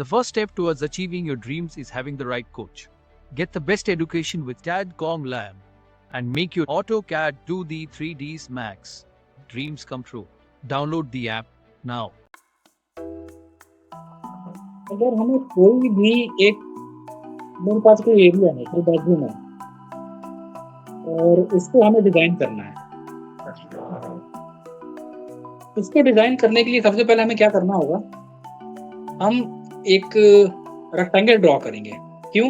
The first step towards achieving your dreams is having the right coach. Get the best education with TADCOM Lab and make your AutoCAD 2D 3Ds Max dreams come true. Download the app now. अगर हमें कोई भी एक मेरे पास कोई area है, कोई bedroom है और इसको हमें डिजाइन करना है। इसको डिजाइन करने के लिए सबसे पहले हमें क्या करना होगा, हम एक रेक्टेंगल ड्रॉ करेंगे। क्यों?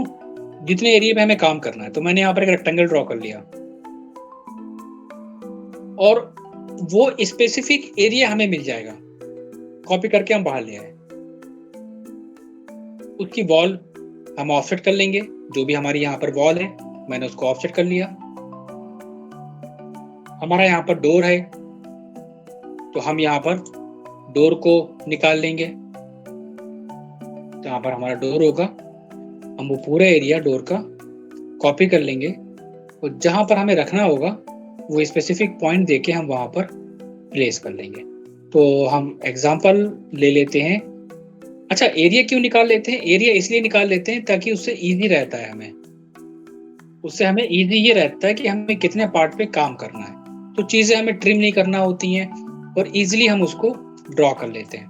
जितने एरिया में हमें काम करना है। तो मैंने यहाँ पर एक रेक्टेंगल ड्रॉ कर लिया और वो स्पेसिफिक एरिया हमें मिल जाएगा। कॉपी करके हम बाहर ले आए। उसकी वॉल हम ऑफसेट कर लेंगे। जो भी हमारी यहाँ पर वॉल है मैंने उसको ऑफसेट कर लिया। हमारा यहाँ पर डोर है तो हम यहाँ पर डोर को निकाल लेंगे। तो यहाँ पर हमारा डोर होगा, हम वो पूरा एरिया डोर का कॉपी कर लेंगे और जहां पर हमें रखना होगा वो स्पेसिफिक पॉइंट देके हम वहां पर प्लेस कर लेंगे। तो हम एग्जांपल ले लेते हैं। अच्छा, एरिया क्यों निकाल लेते हैं? एरिया इसलिए निकाल लेते हैं ताकि उससे इजी रहता है हमें इजी ये रहता है कि हमें कितने पार्ट पे काम करना है। तो चीजें हमें ट्रिम नहीं करना होती हैं और इजीली हम उसको ड्रॉ कर लेते हैं।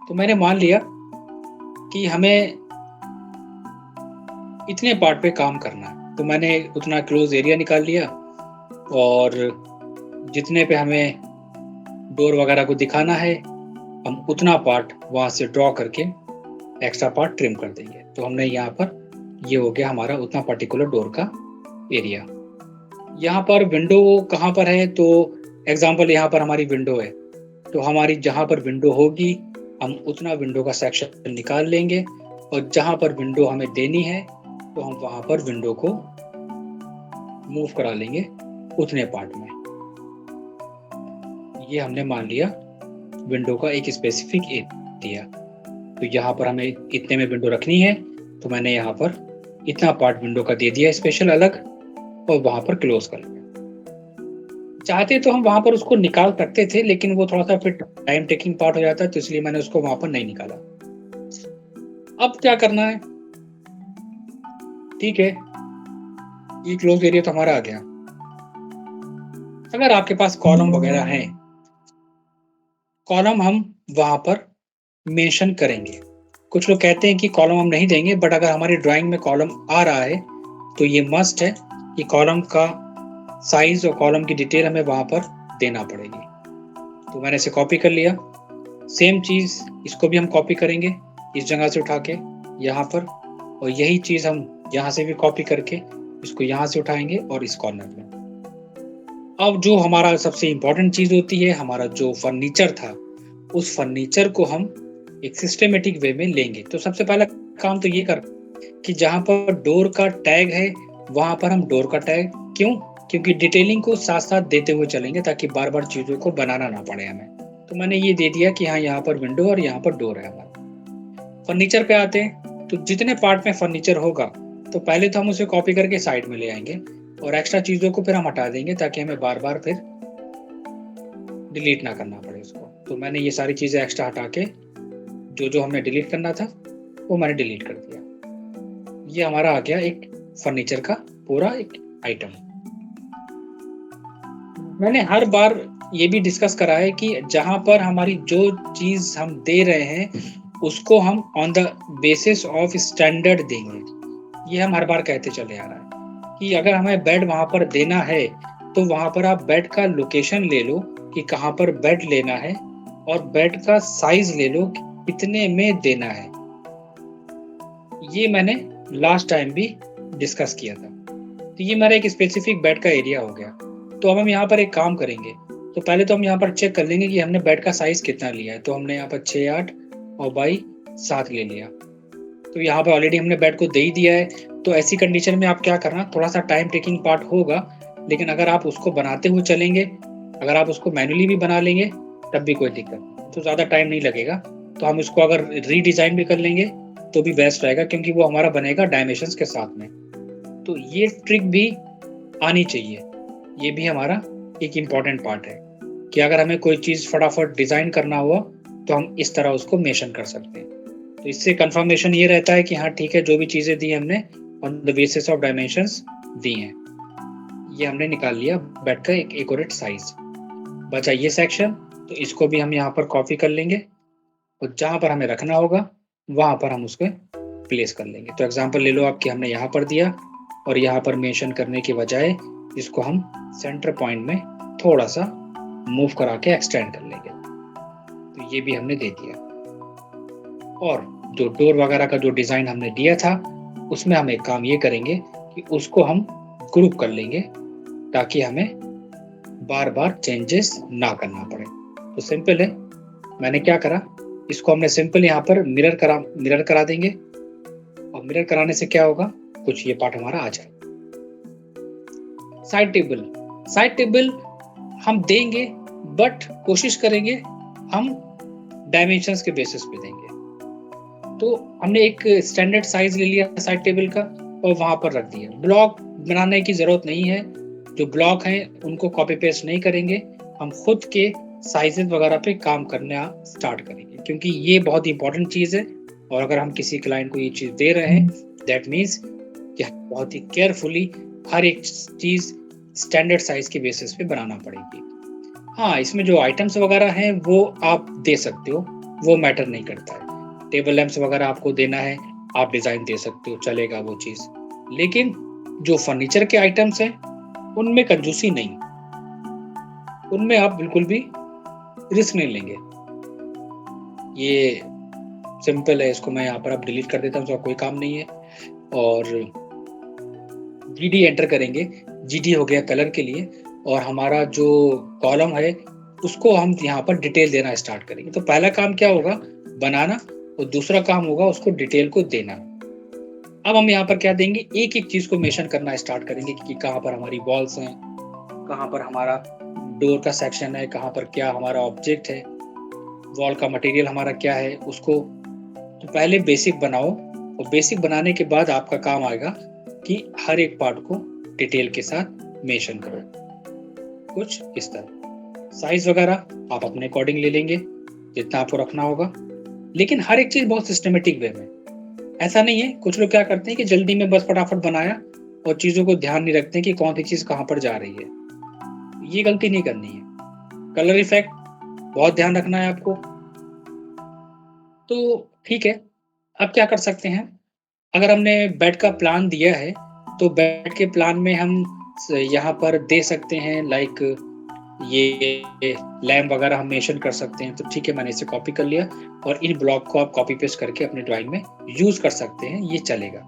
तो मैंने मान लिया कि हमें इतने पार्ट पे काम करना है, तो मैंने उतना क्लोज एरिया निकाल लिया और जितने पे हमें डोर वगैरह को दिखाना है हम उतना पार्ट वहां से ड्रॉ करके एक्स्ट्रा पार्ट ट्रिम कर देंगे। तो हमने यहाँ पर ये हो गया हमारा उतना पर्टिकुलर डोर का एरिया। यहाँ पर विंडो कहाँ पर है? तो एग्जाम्पल यहाँ पर हमारी विंडो है, तो हमारी जहाँ पर विंडो होगी हम उतना विंडो का सेक्शन निकाल लेंगे और जहाँ पर विंडो हमें देनी है तो हम वहाँ पर विंडो को मूव करा लेंगे उतने पार्ट में। ये हमने मान लिया विंडो का एक स्पेसिफिक एरिया। तो यहाँ पर हमें इतने में विंडो रखनी है तो मैंने यहाँ पर इतना पार्ट विंडो का दे दिया स्पेशल अलग और वहाँ पर क्लोज कर लिया। चाहते तो हम वहां पर उसको निकाल सकते थे, लेकिन वो थोड़ा सा फिर टाइम टेकिंग पार्ट हो जाता है, तो इसलिए मैंने उसको वहां पर नहीं निकाला। अब क्या करना है? ठीक है, ये क्लोज एरिया तो हमारा आ गया। अगर आपके पास कॉलम वगैरह हैं, कॉलम हम वहां पर मेंशन करेंगे। कुछ लोग कहते हैं कि कॉलम हम नहीं देंगे, बट अगर हमारी ड्राइंग में कॉलम आ रहा है तो ये मस्ट है कि कॉलम का साइज और कॉलम की डिटेल हमें वहां पर देना पड़ेगी। तो मैंने इसे कॉपी कर लिया। सेम चीज इसको भी हम कॉपी करेंगे इस जगह से उठा के यहाँ पर, और यही चीज हम यहाँ से भी कॉपी करके इसको यहाँ से उठाएंगे और इस कॉर्नर में। अब जो हमारा सबसे इंपॉर्टेंट चीज होती है, हमारा जो फर्नीचर था, उस फर्नीचर को हम एक सिस्टमेटिक वे में लेंगे। तो सबसे पहला काम तो ये कर कि जहाँ पर डोर का टैग है वहां पर हम डोर का टैग, क्यों? क्योंकि डिटेलिंग को साथ साथ देते हुए चलेंगे ताकि बार बार चीजों को बनाना ना पड़े हमें। तो मैंने ये दे दिया कि हाँ, यहाँ पर विंडो और यहाँ पर डोर है हमारा। फर्नीचर पे आते हैं, तो जितने पार्ट में फर्नीचर होगा तो पहले तो हम उसे कॉपी करके साइड में ले आएंगे और एक्स्ट्रा चीजों को फिर हम हटा देंगे ताकि हमें बार बार फिर डिलीट ना करना पड़े उसको। तो मैंने ये सारी चीजें एक्स्ट्रा हटा के जो जो हमने डिलीट करना था वो मैंने डिलीट कर दिया। ये हमारा आ गया एक फर्नीचर का पूरा एक आइटम। मैंने हर बार ये भी डिस्कस करा है कि जहां पर हमारी जो चीज हम दे रहे हैं उसको हम on the basis of standard देंगे। ये हम हर बार कहते चले आ रहा है कि अगर हमें बेड वहां पर देना है तो वहां पर आप बेड का लोकेशन ले लो कि कहां पर बेड लेना है और बेड का साइज ले लो कितने में देना है। ये मैंने लास्ट टाइम भी डिस्कस किया था। तो ये मेरा एक स्पेसिफिक बेड का एरिया हो गया। तो अब हम यहाँ पर एक काम करेंगे। तो पहले तो हम यहाँ पर चेक कर लेंगे कि हमने बेड का साइज कितना लिया है। तो हमने यहाँ पर 6, 8 और बाई 7 ले लिया। तो यहाँ पर ऑलरेडी हमने बेड को दे ही दिया है। तो ऐसी कंडीशन में आप क्या करना, थोड़ा सा टाइम टेकिंग पार्ट होगा, लेकिन अगर आप उसको बनाते हुए चलेंगे, अगर आप उसको मैनुअली भी बना लेंगे तब भी कोई दिक्कत नहीं, तो ज़्यादा टाइम नहीं लगेगा। तो हम इसको अगर रीडिज़ाइन भी कर लेंगे तो भी बेस्ट रहेगा, क्योंकि वो हमारा बनेगा डायमेंशंस के साथ में। तो ये ट्रिक भी आनी चाहिए। ये भी हमारा एक इम्पॉर्टेंट पार्ट है कि अगर हमें कोई चीज़ फटाफट डिज़ाइन करना हुआ तो हम इस तरह उसको मेंशन कर सकते हैं। तो इससे कंफर्मेशन ये रहता है कि हाँ ठीक है, जो भी चीज़ें दी हमने on the basis of dimensions दी हैं। ये हमने निकाल लिया बेड का एक एक्यूरेट साइज। बचा ये सेक्शन, तो इसको भी हम यहाँ पर कॉपी कर लेंगे और जहाँ पर हमें रखना होगा वहाँ पर हम उसको प्लेस कर लेंगे। तो एग्जांपल ले लो आप कि हमने यहाँ पर दिया और यहाँ पर मेंशन करने के बजाय इसको हम सेंटर पॉइंट में थोड़ा सा मूव करा के एक्सटेंड कर लेंगे। तो ये भी हमने दे दिया। और जो डोर वगैरह का जो डिज़ाइन हमने दिया था उसमें हम एक काम ये करेंगे कि उसको हम ग्रुप कर लेंगे ताकि हमें बार बार चेंजेस ना करना पड़े। तो सिंपल है, मैंने क्या करा, इसको हमने सिंपल यहाँ पर मिरर करा देंगे और मिरर कराने से क्या होगा, कुछ ये पार्ट हमारा आ जाए। साइड टेबल हम देंगे बट कोशिश करेंगे हम डायमेंशंस के बेसिस पे देंगे। तो हमने एक स्टैंडर्ड साइज ले लिया साइड टेबल का और वहां पर रख दिया। ब्लॉक बनाने की जरूरत नहीं है, जो ब्लॉक हैं उनको कॉपी पेस्ट नहीं करेंगे, हम खुद के साइजेस वगैरह पे काम करना स्टार्ट करेंगे क्योंकि ये बहुत इंपॉर्टेंट चीज़ है। और अगर हम किसी क्लाइंट को ये चीज़ दे रहे हैं दैट मीन्स कि बहुत ही केयरफुली हर एक चीज़ स्टैंडर्ड साइज के बेसिस पे बनाना पड़ेगी। हाँ, इसमें जो आइटम्स वगैरह हैं वो आप दे सकते हो, वो मैटर नहीं करता है। टेबल लैंप्स वगैरह आपको देना है, आप डिज़ाइन दे सकते हो, चलेगा वो चीज़। लेकिन जो फर्नीचर के आइटम्स हैं उनमें कंजूसी नहीं, उनमें आप बिल्कुल भी रिस्क नहीं लेंगे। ये सिंपल है, इसको मैं यहाँ पर अब डिलीट कर देता हूँ, कोई काम नहीं है। और GD एंटर करेंगे, GD हो गया कलर के लिए, और हमारा जो कॉलम है उसको हम यहाँ पर डिटेल देना स्टार्ट करेंगे। तो पहला काम क्या होगा, बनाना, और दूसरा काम होगा उसको डिटेल को देना। अब हम यहाँ पर क्या देंगे, एक एक चीज को मेंशन करना स्टार्ट करेंगे कि कहाँ पर हमारी वॉल्स हैं, कहाँ पर हमारा डोर का सेक्शन है, कहाँ पर क्या हमारा ऑब्जेक्ट है, वॉल का मटेरियल हमारा क्या है उसको। तो पहले बेसिक बनाओ और बेसिक बनाने के बाद आपका काम आएगा कि हर एक पार्ट को डिटेल के साथ मेंशन करो। कुछ इस तरह साइज वगैरह आप अपने अकॉर्डिंग ले लेंगे जितना आपको रखना होगा, लेकिन हर एक चीज बहुत सिस्टमेटिक वे में। ऐसा नहीं है, कुछ लोग क्या करते हैं कि जल्दी में बस फटाफट बनाया और चीजों को ध्यान नहीं रखते कि कौन सी चीज कहाँ पर जा रही है। ये गलती नहीं करनी है। कलर इफेक्ट बहुत ध्यान रखना है आपको। तो ठीक है, अब क्या कर सकते हैं, अगर हमने बेड का प्लान दिया है तो बेड के प्लान में हम यहाँ पर दे सकते हैं लाइक ये लैम्प वगैरह हम मेंशन कर सकते हैं। तो ठीक है, मैंने इसे कॉपी कर लिया और इन ब्लॉक को आप कॉपी पेस्ट करके अपने ड्राइंग में यूज कर सकते हैं, ये चलेगा।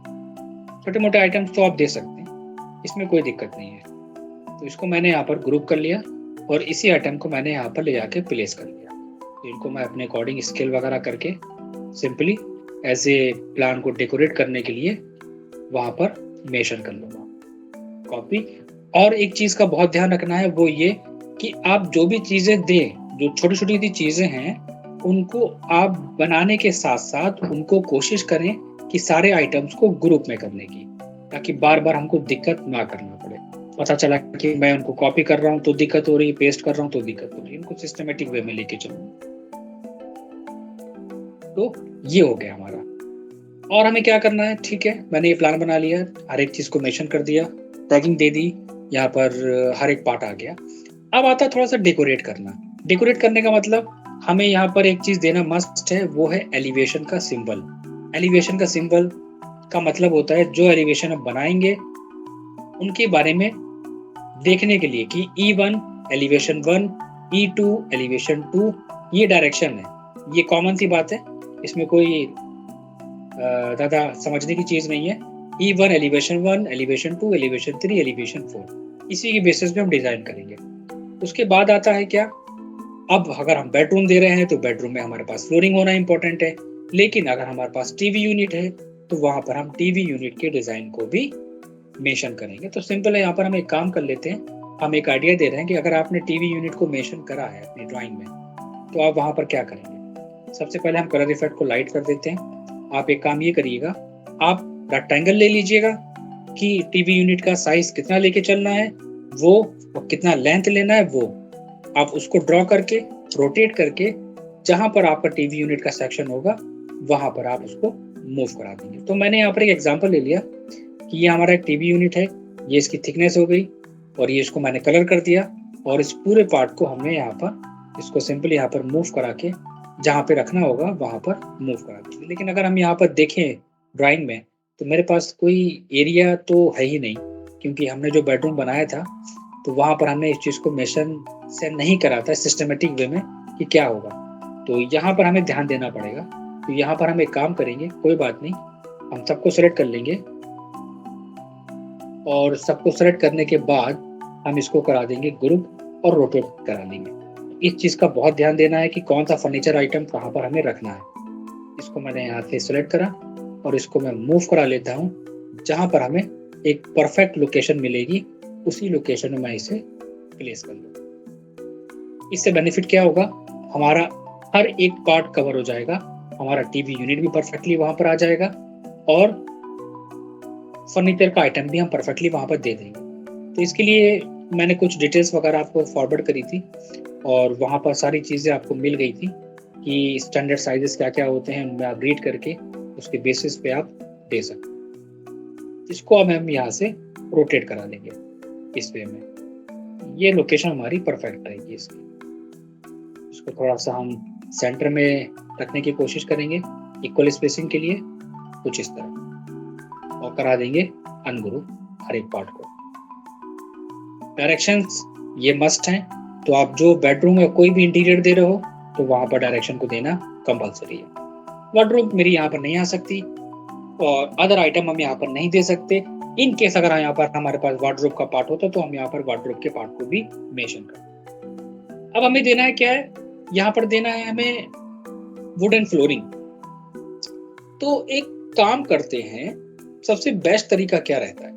छोटे मोटे आइटम्स तो आप दे सकते हैं, इसमें कोई दिक्कत नहीं है। तो इसको मैंने यहाँ पर ग्रुप कर लिया और इसी आइटम को मैंने यहाँ पर ले जाके प्लेस कर लिया। तो इनको मैं अपने अकॉर्डिंग स्केल वगैरह करके सिंपली ऐसे प्लान को डेकोरेट करने के लिए वहाँ पर मेंशन कर लूँगा, कॉपी। और एक चीज़ का बहुत ध्यान रखना है, वो ये कि आप जो भी चीज़ें दें, जो छोटी छोटी चीज़ें हैं उनको आप बनाने के साथ साथ उनको कोशिश करें कि सारे आइटम्स को ग्रुप में करने की, ताकि बार बार हमको दिक्कत ना करना पड़े। पता चला कि मैं उनको कॉपी कर रहा हूँ तो दिक्कत हो रही है, पेस्ट कर रहा हूँ तो दिक्कत हो रही है। इनको सिस्टमेटिक वे में लेके चलूँ। तो ये हो गया हमारा। और हमें क्या करना है, ठीक है, मैंने ये प्लान बना लिया, हर एक चीज़ को मेंशन कर दिया, टैगिंग दे दी, यहाँ पर हर एक पार्ट आ गया। अब आता है थोड़ा सा डेकोरेट करना। डेकोरेट करने का मतलब हमें यहाँ पर एक चीज़ देना मस्ट है, वो है एलिवेशन का सिंबल। एलिवेशन का सिंबल का मतलब होता है जो एलिवेशन हम बनाएंगे उनके बारे में देखने के लिए कि E1 एलिवेशन 1, E2 एलिवेशन 2, ये डायरेक्शन है। ये कॉमन सी बात है, इसमें कोई ज़्यादा समझने की चीज़ नहीं है। E1 elevation 1, elevation 2, elevation 3, elevation 4, इसी के बेसिस पे हम डिज़ाइन करेंगे। उसके बाद आता है क्या, अब अगर हम बेडरूम दे रहे हैं तो बेडरूम में हमारे पास फ्लोरिंग होना इंपॉर्टेंट है, लेकिन अगर हमारे पास टीवी यूनिट है तो वहाँ पर हम टीवी यूनिट के डिज़ाइन को भी मेंशन करेंगे। तो सिंपल है, यहाँ पर हम एक काम कर लेते हैं, हम एक आइडिया दे रहे हैं कि अगर आपने टीवी यूनिट को मेंशन करा है अपनी ड्राइंग में तो आप वहाँ पर क्या करेंगे। सबसे पहले हम कलर इफेक्ट को लाइट कर देते हैं। आप एक काम ये करिएगा, आप रेक्टेंगल ले लीजिएगा कि टीवी यूनिट का साइज कितना लेके चलना है वो, और कितना लेंथ लेना है वो, आप उसको ड्रॉ करके रोटेट करके जहां पर आपका टीवी यूनिट का सेक्शन होगा वहां पर आप उसको मूव करा देंगे। तो मैंने यहाँ पर एक एग्जांपल ले लिया कि ये हमारा एक टीवी यूनिट है, ये इसकी थिकनेस हो गई और ये इसको मैंने कलर कर दिया और इस पूरे पार्ट को हमने यहाँ पर इसको सिंपली यहाँ पर मूव करा के जहाँ पे रखना होगा वहाँ पर मूव करा देंगे। लेकिन अगर हम यहाँ पर देखें ड्राइंग में तो मेरे पास कोई एरिया तो है ही नहीं, क्योंकि हमने जो बेडरूम बनाया था तो वहाँ पर हमने इस चीज़ को मेशन से नहीं करा था सिस्टमेटिक वे में कि क्या होगा। तो यहाँ पर हमें ध्यान देना पड़ेगा। तो यहाँ पर हम एक काम करेंगे, कोई बात नहीं, हम सबको सेलेक्ट कर लेंगे और सबको सेलेक्ट करने के बाद हम इसको करा देंगे ग्रुप और रोटेट करा लेंगे। इस चीज़ का बहुत ध्यान देना है कि कौन सा फर्नीचर आइटम कहाँ पर हमें रखना है। इसको मैंने यहाँ से सेलेक्ट करा और इसको मैं मूव करा लेता हूँ। जहाँ पर हमें एक परफेक्ट लोकेशन मिलेगी उसी लोकेशन में मैं इसे प्लेस कर लूँ। इससे बेनिफिट क्या होगा, हमारा हर एक पार्ट कवर हो जाएगा, हमारा टीवी यूनिट भी परफेक्टली वहाँ पर आ जाएगा और फर्नीचर का आइटम भी हम परफेक्टली वहाँ पर दे देंगे। तो इसके लिए मैंने कुछ डिटेल्स वगैरह आपको फॉरवर्ड करी थी और वहाँ पर सारी चीज़ें आपको मिल गई थी कि स्टैंडर्ड साइजेस क्या क्या होते हैं, उनमें आप रीड करके उसके बेसिस पे आप दे सकते हैं। इसको अब हम यहाँ से रोटेट करा लेंगे इस वे में। ये लोकेशन हमारी परफेक्ट रहेगी इसकी। इसको थोड़ा सा हम सेंटर में रखने की कोशिश करेंगे इक्वल स्पेसिंग के लिए, कुछ इस तरह, और करा देंगे अनग्रुप हर एक पार्ट को। डायरेक्शंस ये मस्ट हैं, तो आप जो बेडरूम या कोई भी इंटीरियर दे रहे हो तो वहाँ पर डायरेक्शन को देना कंपलसरी है। वार्डरोब मेरी यहाँ पर नहीं आ सकती और अदर आइटम हम यहाँ पर नहीं दे सकते। इन केस अगर यहाँ पर हमारे पास वार्डरोब का पार्ट होता तो हम यहाँ पर वार्डरोब के पार्ट को भी मेंशन करते। अब हमें देना है क्या है, यहाँ पर देना है हमें वुडन फ्लोरिंग। तो एक काम करते हैं, सबसे बेस्ट तरीका क्या रहता है,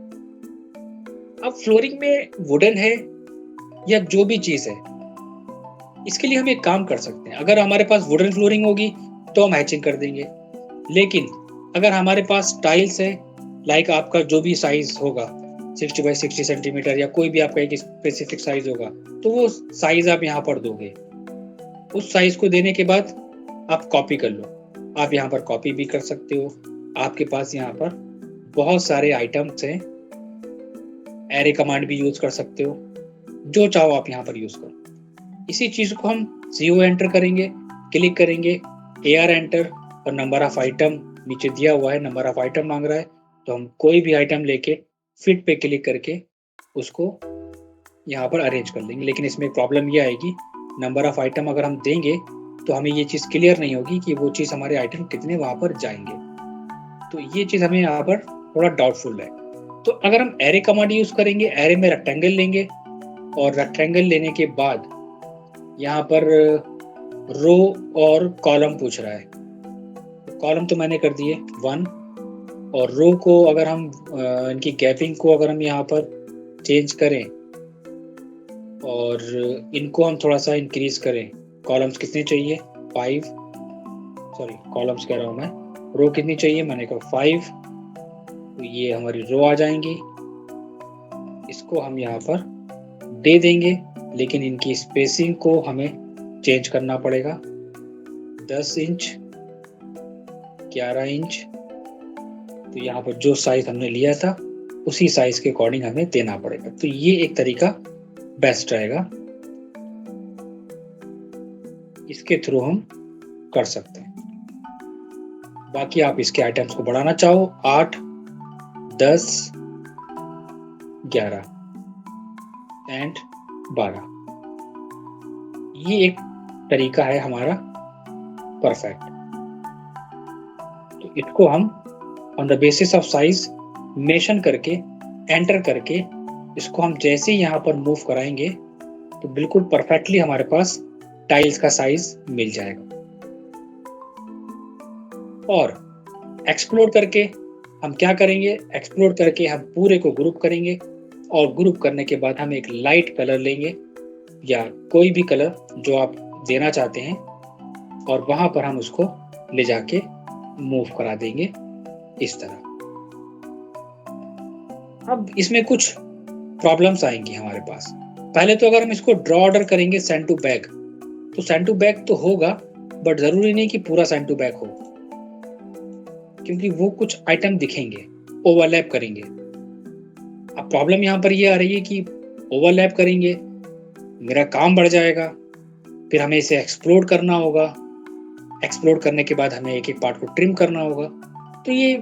अब फ्लोरिंग में वुडन है या जो भी चीज है, इसके लिए हम एक काम कर सकते हैं। अगर हमारे पास वुडन फ्लोरिंग होगी तो हम हैचिंग कर देंगे, लेकिन अगर हमारे पास टाइल्स है, लाइक आपका जो भी साइज होगा 60 बाई 60 सेंटीमीटर या कोई भी आपका एक स्पेसिफिक साइज होगा, तो वो साइज आप यहाँ पर दोगे। उस साइज को देने के बाद आप कॉपी कर लो। आप यहाँ पर कॉपी भी कर सकते हो। आपके पास यहाँ पर बहुत सारे आइटम्स हैं, एरे कमांड भी यूज कर सकते हो, जो चाहो आप यहाँ पर यूज करो। इसी चीज को हम CO एंटर करेंगे, क्लिक करेंगे, AR एंटर और नंबर ऑफ आइटम नीचे दिया हुआ है, नंबर ऑफ आइटम मांग रहा है, तो हम कोई भी आइटम लेके फिट पे क्लिक करके उसको यहाँ पर अरेंज कर लेंगे। लेकिन इसमें प्रॉब्लम ये आएगी, नंबर ऑफ आइटम अगर हम देंगे तो हमें ये चीज़ क्लियर नहीं होगी कि वो चीज़ हमारे आइटम कितने वहाँ पर जाएंगे। तो ये चीज़ हमें यहाँ पर थोड़ा डाउटफुल है। तो अगर हम एरे कमांड यूज करेंगे, एरे में रेक्टेंगल लेंगे और रेक्टेंगल लेने के बाद यहाँ पर रो और कॉलम पूछ रहा है। कॉलम तो मैंने कर दिए 1, और रो को अगर हम इनकी गैपिंग को अगर हम यहाँ पर चेंज करें और इनको हम थोड़ा सा इंक्रीज करें, कॉलम्स कितने चाहिए 5, सॉरी कॉलम्स कह रहा हूँ मैं, रो कितनी चाहिए, मैंने कहा 5, तो ये हमारी रो आ जाएंगी। इसको हम यहाँ पर दे देंगे, लेकिन इनकी स्पेसिंग को हमें चेंज करना पड़ेगा। 10 इंच 11 इंच, तो यहाँ पर जो साइज हमने लिया था उसी साइज के अकॉर्डिंग हमें देना पड़ेगा। तो ये एक तरीका बेस्ट रहेगा, इसके थ्रू हम कर सकते हैं। बाकी आप इसके आइटम्स को बढ़ाना चाहो 8, 10, 11 एंड 12, ये एक तरीका है हमारा परफेक्ट। तो इसको हम on the basis of size mention करके एंटर करके इसको हम जैसे ही यहाँ पर मूव कराएंगे तो बिल्कुल परफेक्टली हमारे पास टाइल्स का साइज मिल जाएगा। और एक्सप्लोर करके हम क्या करेंगे, एक्सप्लोर करके हम पूरे को ग्रुप करेंगे और ग्रुप करने के बाद हम एक लाइट कलर लेंगे या कोई भी कलर जो आप देना चाहते हैं और वहां पर हम उसको ले जाके मूव करा देंगे इस तरह। अब इसमें कुछ प्रॉब्लम्स आएंगी हमारे पास। पहले तो अगर हम इसको ड्रॉ ऑर्डर करेंगे सेंड टू बैक, तो सेंड टू बैक तो होगा, बट जरूरी नहीं कि पूरा सेंड टू बैक हो। क्योंकि वो कुछ आइटम दिखेंगे, ओवरलैप करेंगे। अब प्रॉब्लम यहाँ पर ये आ रही है कि ओवरलैप करेंगे, मेरा काम बढ़ जाएगा, फिर हमें इसे एक्सप्लोड करना होगा, एक्सप्लोड करने के बाद हमें एक-एक पार्ट को ट्रिम करना होगा। तो ये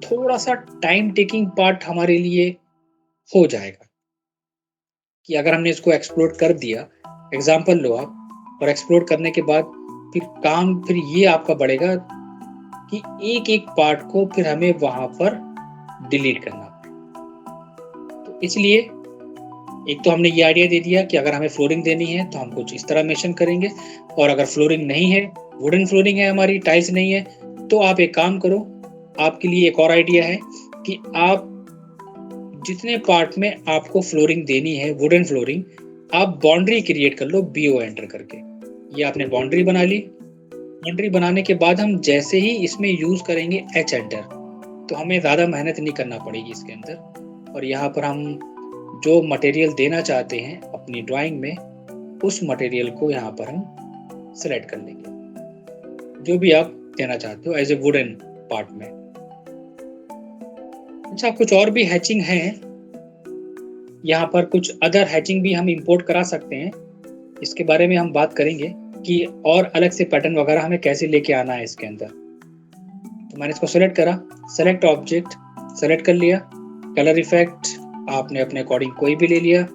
थोड़ा-सा टाइम टेकिंग पार्ट हमारे लिए हो जाएगा कि अगर हमने इसको एक्सप्लोड कर दिया, एग्ज़ाम्पल लो आप, और एक्सप्लोड करने के बाद फिर ये आपका बढ़ेगा कि एक-एक पार्ट को फिर हमें वहाँ पर डिलीट करना पड़े। तो इसलिए एक तो हमने ये आइडिया दे दिया कि अगर हमें फ्लोरिंग देनी है तो हम कुछ इस तरह मेंशन करेंगे, और अगर फ्लोरिंग नहीं है, वुडन फ्लोरिंग है हमारी, टाइल्स नहीं है, तो आप एक काम करो, आपके लिए एक और आइडिया है कि आप जितने पार्ट में आपको फ्लोरिंग देनी है, वुडन फ्लोरिंग, आप बाउंड्री क्रिएट कर लो BO एंटर करके। ये आपने बाउंड्री बना ली। बाउंड्री बनाने के बाद हम जैसे ही इसमें यूज करेंगे H एंटर, तो हमें ज़्यादा मेहनत नहीं करना पड़ेगी इसके अंदर, और यहाँ पर हम जो मटेरियल देना चाहते हैं अपनी ड्राइंग में, उस मटेरियल को यहाँ पर हम सिलेक्ट कर लेंगे, जो भी आप देना चाहते हो एज ए वुडन पार्ट में। अच्छा, कुछ और भी हैचिंग है यहाँ पर, कुछ अदर हैचिंग भी हम इंपोर्ट करा सकते हैं। इसके बारे में हम बात करेंगे कि और अलग से पैटर्न वगैरह हमें कैसे लेके आना है इसके अंदर। तो मैंने इसको सेलेक्ट करा, सेलेक्ट ऑब्जेक्ट, सेलेक्ट कर लिया, कलर इफेक्ट आपने अपने अकॉर्डिंग कोई भी ले लिया,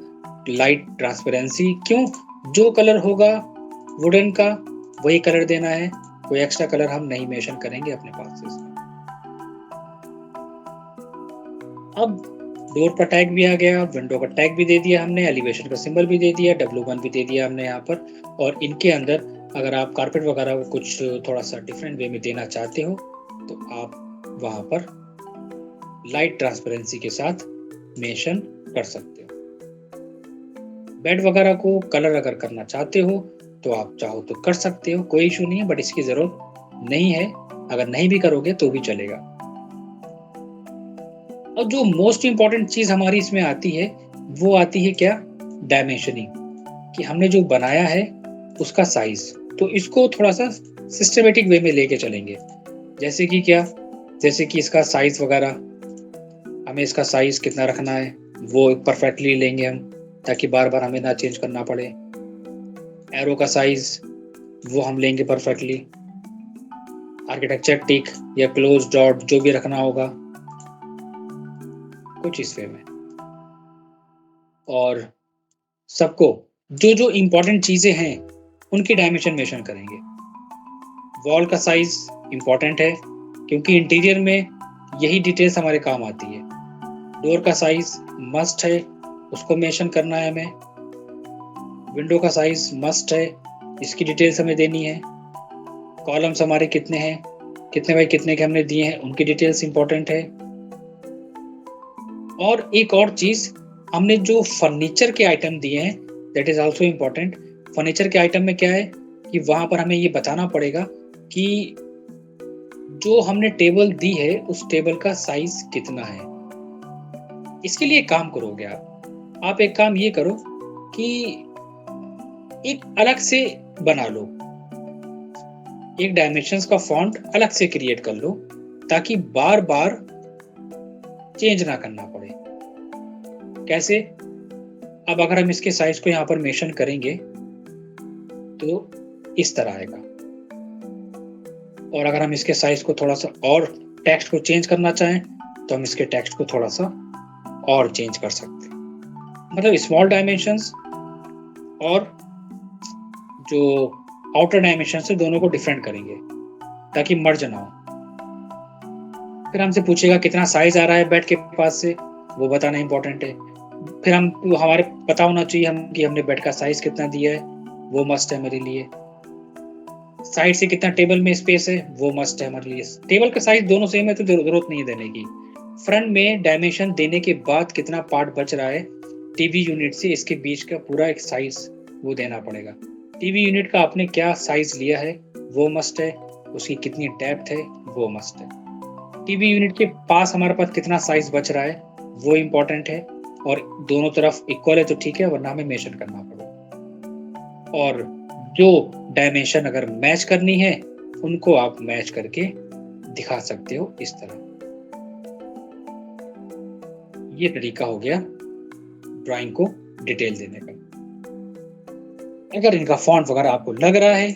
लाइट ट्रांसपेरेंसी, क्यों, जो कलर होगा वुडन का वही कलर देना है, कोई एक्स्ट्रा कलर हम नहीं मेंशन करेंगे अपने पास से इसमें। अब डोर का टैग भी आ गया, विंडो का टैग भी दे दिया हमने, एलिवेशन का सिंबल भी दे दिया, W1 भी दे दिया हमने यहाँ पर। और इनके अंदर अगर आप कारपेट वगैरह को कुछ थोड़ा सा डिफरेंट वे में देना चाहते हो तो आप वहाँ पर लाइट ट्रांसपेरेंसी के साथ मेंशन कर सकते हो। बेड वगैरह को कलर अगर करना चाहते हो तो आप चाहो तो कर सकते हो, कोई इशू नहीं है, बट इसकी जरूरत नहीं है। अगर नहीं भी करोगे तो भी चलेगा। और जो मोस्ट इंपॉर्टेंट चीज हमारी इसमें आती है वो आती है क्या, डायमेंशनिंग, कि हमने जो बनाया है उसका साइज। तो इसको थोड़ा सा सिस्टमेटिक वे में लेके चलेंगे। जैसे कि क्या, जैसे कि इसका साइज वगैरह, हमें इसका साइज कितना रखना है वो परफेक्टली लेंगे हम, ताकि बार बार हमें ना चेंज करना पड़े। एरो का साइज वो हम लेंगे परफेक्टली। आर्किटेक्चर टिक या क्लोज डॉट जो भी रखना होगा कुछ इस वे में। और सबको जो जो इंपॉर्टेंट चीजें हैं उनकी डायमेंशन मेंशन करेंगे। वॉल का साइज इंपॉर्टेंट है क्योंकि इंटीरियर में यही डिटेल्स हमारे काम आती है। डोर का साइज मस्ट है, उसको मेंशन करना है हमें। विंडो का साइज मस्ट है, इसकी डिटेल्स हमें देनी है। कॉलम्स हमारे कितने हैं, कितने बाई कितने के हमने दिए हैं, उनकी डिटेल्स इंपॉर्टेंट है। और एक और चीज, हमने जो फर्नीचर के आइटम दिए हैं that is also important. Furniture के आइटम में क्या है कि वहां पर हमें ये बताना पड़ेगा कि जो हमने टेबल दी है उस टेबल का साइज कितना है। इसके लिए एक काम करोगे आप एक काम ये करो कि एक अलग से बना लो, एक डायमेंशंस का फॉन्ट अलग से क्रिएट कर लो ताकि बार बार चेंज ना करना पड़े। कैसे, अब अगर हम इसके साइज को यहाँ पर मेंशन करेंगे तो इस तरह आएगा, और अगर हम इसके साइज को थोड़ा सा और टेक्स्ट को चेंज करना चाहें तो हम इसके टेक्स्ट को थोड़ा सा और चेंज कर सकते हैं। मतलब स्मॉल डायमेंशंस और जो आउटर डायमेंशन से दोनों को डिफरेंट करेंगे ताकि मर्ज ना हो। फिर हमसे पूछेगा कितना साइज आ रहा है बेड के पास से, वो बताना इंपॉर्टेंट है। फिर हम हमारे पता होना चाहिए कि हमने बेड का साइज कितना दिया है, वो मस्ट है मेरे लिए। साइड से कितना टेबल में स्पेस है वो मस्ट है हमारे लिए। टेबल का साइज दोनों सेम है तो जरूरत नहीं है देने की। फ्रंट में डायमेंशन देने के बाद कितना पार्ट बच रहा है टीवी यूनिट से, इसके बीच का पूरा एक साइज वो देना पड़ेगा। टीवी यूनिट का आपने क्या साइज लिया है वो मस्ट है, उसकी कितनी डेप्थ है वो मस्ट है। टीवी यूनिट के पास हमारे पास कितना साइज बच रहा है वो इम्पोर्टेंट है, और दोनों तरफ इक्वल है तो ठीक है, वरना हमें मेंशन करना पड़ेगा। और जो डायमेंशन अगर मैच करनी है उनको आप मैच करके दिखा सकते हो इस तरह। ये तरीका हो गया ड्राइंग को डिटेल देने का। अगर इनका फॉन्ट वगैरह आपको लग रहा है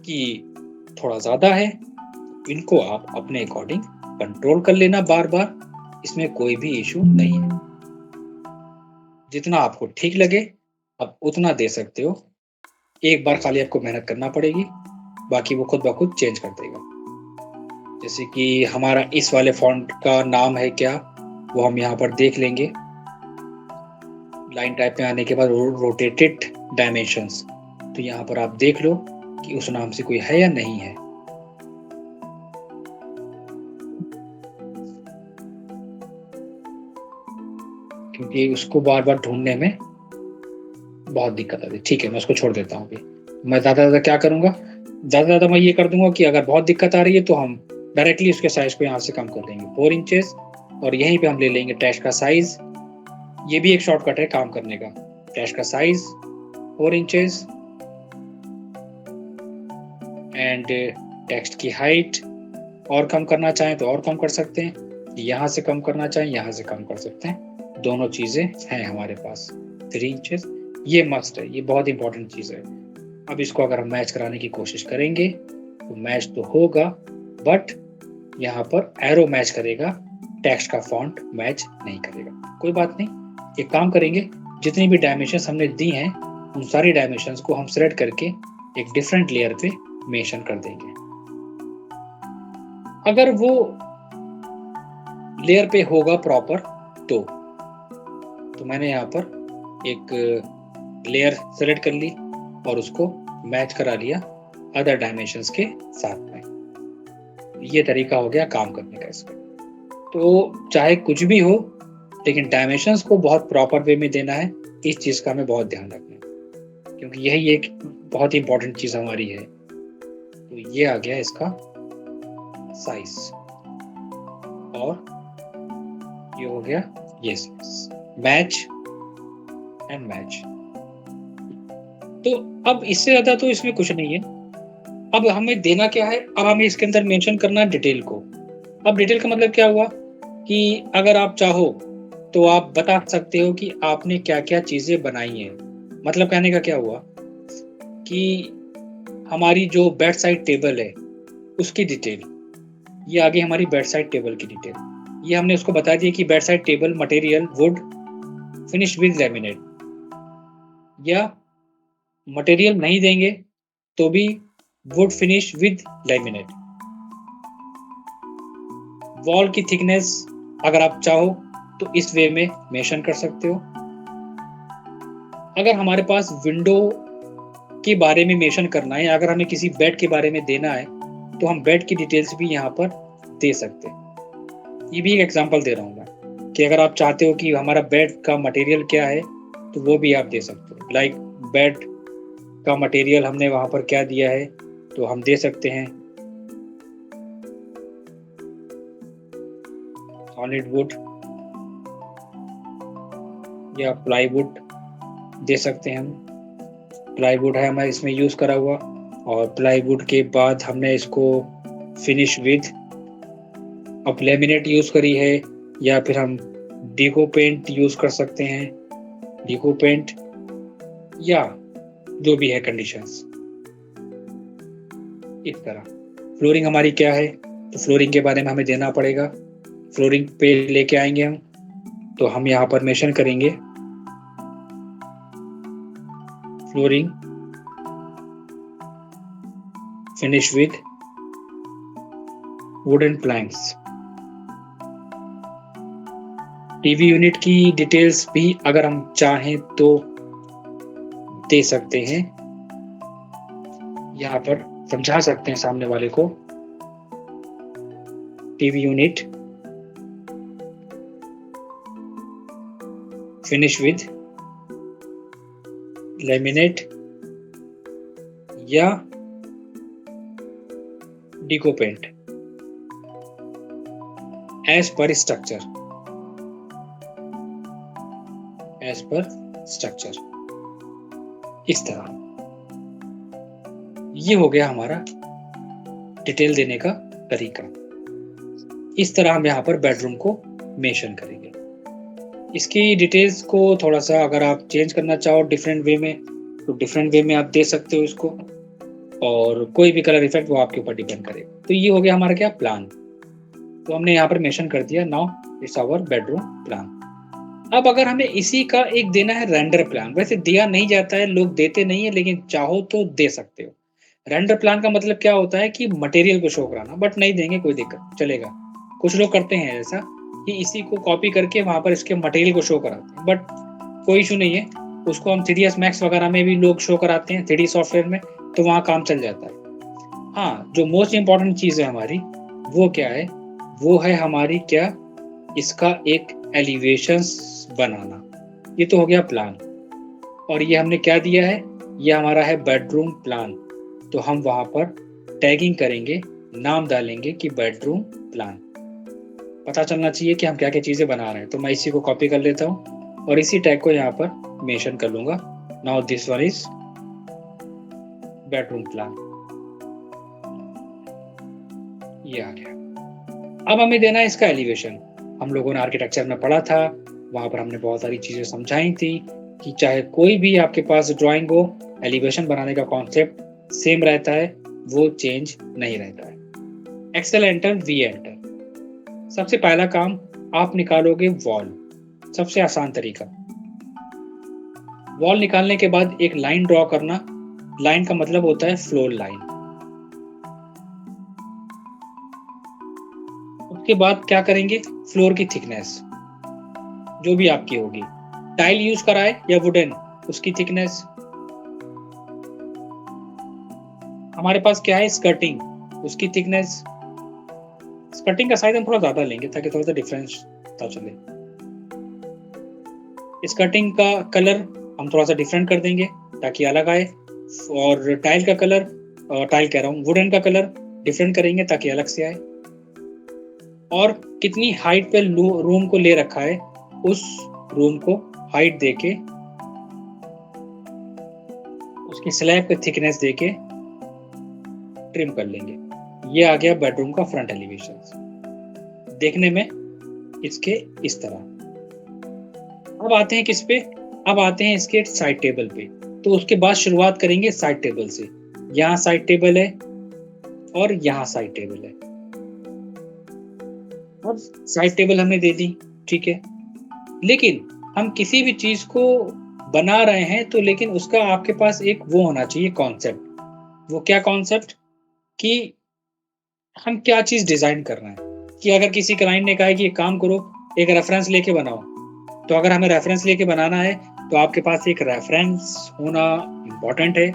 कि थोड़ा ज़्यादा है, इनको आप अपने अकॉर्डिंग कंट्रोल कर लेना बार बार, इसमें कोई भी इशू नहीं है। जितना आपको ठीक लगे आप उतना दे सकते हो। एक बार खाली आपको मेहनत करना पड़ेगी, बाकी वो खुद ब खुद चेंज कर देगा। जैसे कि हमारा इस वाले फॉन्ट का नाम है क्या, वो हम यहाँ पर देख लेंगे। लाइन टाइप में आने के बाद रोटेटेड डायमेंशंस, तो यहाँ पर आप देख लो कि उस नाम से कोई है या नहीं है। क्योंकि उसको बार बार ढूंढने में बहुत दिक्कत आती है। ठीक है, मैं उसको छोड़ देता हूँ अभी। मैं ज़्यादा क्या करूँगा, ज़्यादा मैं ये कर दूंगा कि अगर बहुत दिक्कत आ रही है तो हम डायरेक्टली उसके साइज को यहाँ से कम कर देंगे 4 इंचेस, और यहीं पे हम ले लेंगे टेक्स्ट का साइज। ये भी एक शॉर्टकट है काम करने का। टेक्स्ट का साइज 4 इंचेस एंड टेक्स्ट की हाइट और कम करना चाहें तो और कम कर सकते हैं, यहाँ से कम करना चाहें यहाँ से कम कर सकते हैं। दोनों चीज़ें हैं हमारे पास। 3 इंचेस ये मस्ट है, ये बहुत इंपॉर्टेंट चीज़ है। अब इसको अगर हम मैच कराने की कोशिश करेंगे तो मैच तो होगा, बट यहाँ पर एरो मैच करेगा, टेक्स्ट का फॉन्ट मैच नहीं करेगा। कोई बात नहीं, एक काम करेंगे, जितनी भी डायमेंशंस हमने दी हैं उन सारी डायमेंशंस को हम सेलेक्ट करके एक डिफरेंट लेयर पे मेंशन कर देंगे। अगर वो लेयर पे होगा प्रॉपर तो मैंने यहाँ पर एक लेयर सेलेक्ट कर ली और उसको मैच करा लिया अदर डायमेंशंस के साथ में। ये तरीका हो गया काम करने का इसका। तो चाहे कुछ भी हो, लेकिन डायमेंशंस को बहुत प्रॉपर वे में देना है, इस चीज़ का हमें बहुत ध्यान रखना है, क्योंकि यही एक बहुत ही इंपॉर्टेंट चीज़ हमारी है। तो ये आ गया इसका साइज, और ये हो गया ये साइज, मैच एंड मैच। तो अब इससे ज़्यादा तो इसमें कुछ नहीं है। अब हमें देना क्या है, अब हमें इसके अंदर मेंशन करना है डिटेल को। अब डिटेल का मतलब क्या हुआ कि अगर आप चाहो तो आप बता सकते हो कि आपने क्या क्या चीज़ें बनाई हैं। मतलब कहने का क्या हुआ कि हमारी जो बेड साइड टेबल है उसकी डिटेल, ये आ गई हमारी बेड साइड टेबल की डिटेल। ये हमने उसको बता दिया कि bed side table material would finish with laminate, या मटेरियल नहीं देंगे तो भी would finish with laminate. Wall की थिकनेस अगर आप चाहो तो इस वे में मेंशन कर सकते हो। अगर हमारे पास विंडो के बारे में मेंशन करना है, अगर हमें किसी बेड के बारे में देना है तो हम बेड की डिटेल्स भी यहाँ पर दे सकते हैं। ये भी एक एग्जांपल दे रहा हूँ मैं कि अगर आप चाहते हो कि हमारा बेड का मटेरियल क्या है तो वो भी आप दे सकते हो। लाइक बेड का मटेरियल हमने वहाँ पर क्या दिया है तो हम दे सकते हैं सॉलिड वुड या प्लाईवुड दे सकते हैं। हम प्लाईवुड है हमारे इसमें यूज़ करा हुआ, और प्लाईवुड के बाद हमने इसको फिनिश विद अब लेमिनेट यूज़ करी है, या फिर हम डिको पेंट यूज़ कर सकते हैं, डिको पेंट, या जो भी है कंडीशंस। इस तरह फ्लोरिंग हमारी क्या है तो फ्लोरिंग के बारे में हमें देना पड़ेगा। फ्लोरिंग पे लेके आएंगे हम, तो हम यहाँ पर मेंशन करेंगे flooring finish with wooden planks. TV unit की डिटेल्स भी अगर हम चाहें तो दे सकते हैं, यहाँ पर समझा सकते हैं सामने वाले को। TV unit finish with laminate या duco paint as per structure, as per structure. इस तरह ये हो गया हमारा डिटेल देने का तरीका। इस तरह हम यहाँ पर बेडरूम को मेंशन करेंगे। इसकी डिटेल्स को थोड़ा सा अगर आप चेंज करना चाहो डिफरेंट वे में तो डिफरेंट वे में आप दे सकते हो इसको, और कोई भी कलर इफेक्ट वो आपके ऊपर डिपेंड करेगा। तो ये हो गया हमारा क्या प्लान। तो हमने यहाँ पर मेंशन कर दिया now it's our bedroom plan. अब अगर हमें इसी का एक देना है रेंडर प्लान, वैसे दिया नहीं जाता है, लोग देते नहीं है, लेकिन चाहो तो दे सकते हो। रेंडर प्लान का मतलब क्या होता है कि मटेरियल को शो कराना, बट नहीं देंगे कोई दिक्कत चलेगा। कुछ लोग करते हैं ऐसा कि इसी को कॉपी करके वहां पर इसके मटेरियल को शो कराते हैं, बट कोई इशू नहीं है। उसको हम 3ds Max वगैरह में भी लोग शो कराते हैं 3D सॉफ्टवेयर में, तो वहाँ काम चल जाता है। हाँ, जो मोस्ट इंपॉर्टेंट चीज़ है हमारी वो क्या है, वो है हमारी क्या, इसका एक एलिवेशंस बनाना। ये तो हो गया प्लान, और ये हमने क्या दिया है, ये हमारा है बेडरूम प्लान। तो हम वहां पर टैगिंग करेंगे, नाम डालेंगे कि बेडरूम प्लान। पता चलना चाहिए कि हम क्या क्या चीज़ें बना रहे हैं। तो मैं इसी को कॉपी कर लेता हूँ और इसी टैग को यहाँ पर मेंशन कर लूँगा। Now this one is bedroom plan. ये आ गया। अब हमें देना है इसका एलिवेशन। हम लोगों ने आर्किटेक्चर में पढ़ा था, वहाँ पर हमने बहुत सारी चीज़ें समझाई थी कि चाहे कोई भी आपके पास ड्राइंग हो, एलिवेशन बनाने का कॉन्सेप्ट सेम रहता है, वो चेंज नहीं रहता है। XL enter, V enter. सबसे पहला काम आप निकालोगे वॉल, सबसे आसान तरीका। वॉल निकालने के बाद एक लाइन ड्रॉ करना। लाइन का मतलब होता है फ्लोर लाइन। उसके बाद क्या करेंगे, फ्लोर की थिकनेस जो भी आपकी होगी, टाइल यूज कराए या वुडन, उसकी थिकनेस। हमारे पास क्या है, स्कर्टिंग, उसकी थिकनेस। स्कर्टिंग का साइज हम थोड़ा ज्यादा लेंगे ताकि थोड़ा सा डिफरेंस पता चले। स्कर्टिंग का कलर हम थोड़ा सा डिफरेंट कर देंगे ताकि अलग आए, और टाइल का कलर, टाइल कह रहा हूँ, वुडन का कलर डिफरेंट करेंगे ताकि अलग से आए। और कितनी हाइट पे रूम को ले रखा है, उस रूम को हाइट देके, उसकी स्लैब की थिकनेस देके ट्रिम कर लेंगे। ये आ गया बेडरूम का फ्रंट एलिवेशन, देखने में इसके इस तरह। अब आते हैं किस पे, अब आते हैं इसके साइड टेबल पे। तो उसके बाद शुरुआत करेंगे साइड टेबल से। यहाँ साइड टेबल है और यहाँ साइड टेबल है। अब साइड टेबल हमने दे दी, ठीक है, लेकिन हम किसी भी चीज को बना रहे हैं तो लेकिन उसका आपके पास एक वो होना चाहिए कॉन्सेप्ट। वो क्या कॉन्सेप्ट, कि हम क्या चीज डिजाइन कर रहे हैं। कि अगर किसी क्लाइंट ने कहा है कि एक काम करो, एक रेफरेंस लेके बनाओ, तो अगर हमें रेफरेंस लेके बनाना है तो आपके पास एक रेफरेंस होना इम्पोर्टेंट है।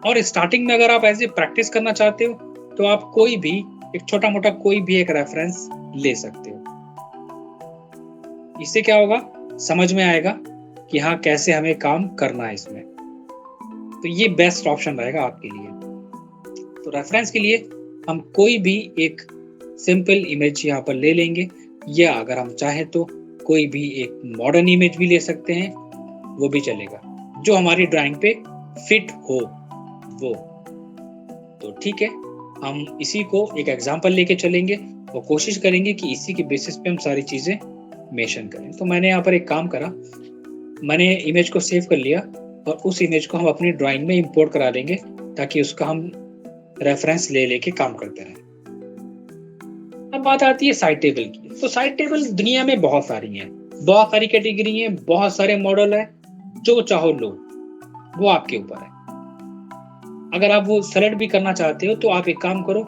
और स्टार्टिंग में अगर आप ऐसे प्रैक्टिस करना चाहते हो तो आप कोई भी एक छोटा मोटा कोई भी एक रेफरेंस ले सकते हो। इससे क्या होगा, समझ में आएगा कि हाँ कैसे हमें काम करना है इसमें। तो ये बेस्ट ऑप्शन रहेगा आपके लिए। तो रेफरेंस के लिए हम कोई भी एक सिंपल इमेज यहाँ पर ले लेंगे, या अगर हम चाहें तो कोई भी एक मॉडर्न इमेज भी ले सकते हैं, वो भी चलेगा, जो हमारी ड्राइंग पे फिट हो वो। तो ठीक है, हम इसी को एक एग्जांपल लेके चलेंगे और कोशिश करेंगे कि इसी के बेसिस पे हम सारी चीज़ें मेंशन करें। तो मैंने यहाँ पर एक काम करा, मैंने इमेज को सेव कर लिया और उस इमेज को हम अपनी ड्राइंग में इंपोर्ट करा देंगे ताकि उसका हम रेफरेंस ले लेके काम करते रहें। अब बात आती है साइड टेबल की। तो साइड टेबल दुनिया में बहुत सारी हैं, बहुत सारी कैटेगरी हैं, बहुत सारे मॉडल है, जो चाहो लो, वो आपके ऊपर है। अगर आप वो सेलेक्ट भी करना चाहते हो तो आप एक काम करो,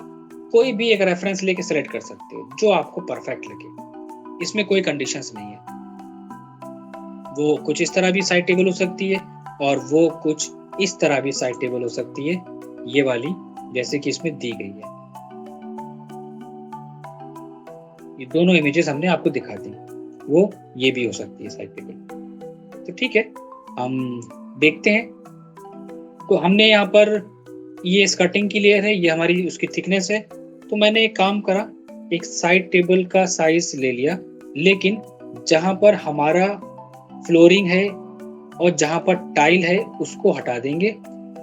कोई भी एक रेफरेंस लेके सेलेक्ट कर सकते हो जो आपको परफेक्ट लगे, इसमें कोई कंडीशंस नहीं है। वो कुछ इस तरह भी साइड टेबल हो सकती है और वो कुछ इस तरह भी साइड टेबल हो सकती है, ये वाली जैसे कि इसमें दी गई है। ये दोनों इमेजेस हमने आपको दिखा दी, वो ये भी हो सकती है साइड टेबल। तो ठीक है, हम देखते हैं। तो हमने यहाँ पर ये स्कर्टिंग की लेयर है, ये हमारी उसकी थिकनेस है। तो मैंने एक काम करा, एक साइड टेबल का साइज ले लिया, लेकिन जहाँ पर हमारा फ्लोरिंग है और जहाँ पर टाइल है उसको हटा देंगे